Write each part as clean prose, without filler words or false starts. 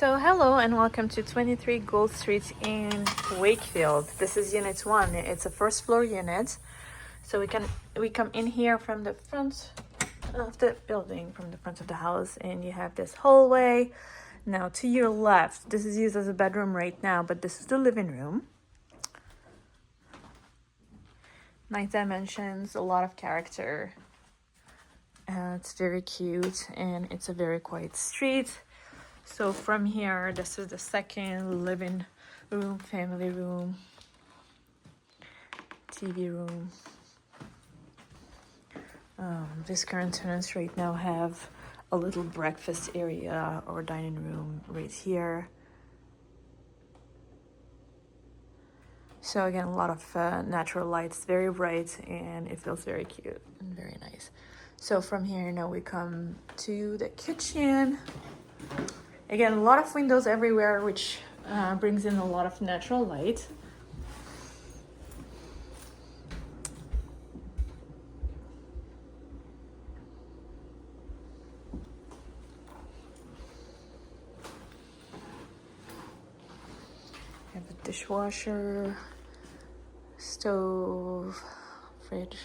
So hello and welcome to 23 Gould Street in Wakefield. This is unit 1. It's a first floor unit. So we come in here from the front of the building, from the front of the house, and you have this hallway. Now to your left, this is used as a bedroom right now, but this is the living room. Nice dimensions, a lot of character. It's very cute and it's a very quiet street. So from here, this is the second living room, family room, TV room. This current tenants right now have a little breakfast area or dining room right here. So again, a lot of natural lights, very bright, and it feels very cute and very nice. So from here now we come to the kitchen. Again, a lot of windows everywhere, which brings in a lot of natural light. You have a dishwasher, stove, fridge.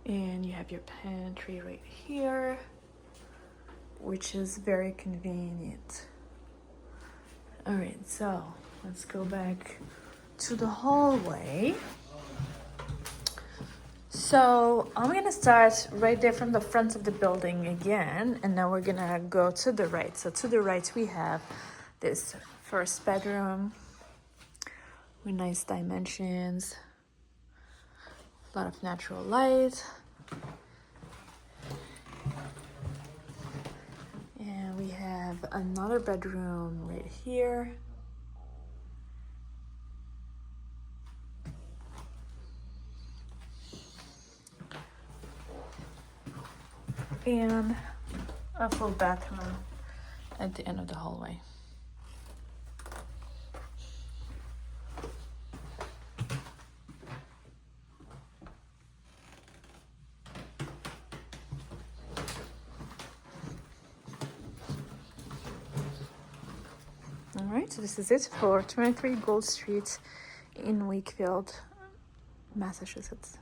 And you have your pantry right here, which is very convenient. All right, so let's go back to the hallway. So I'm gonna start right there from the front of the building again, and now we're gonna go to the right. So to the right, we have this first bedroom with nice dimensions, a lot of natural light. And we have another bedroom right here. And a full bathroom at the end of the hallway. All right, so this is it for 23 Gould Street in Wakefield, Massachusetts.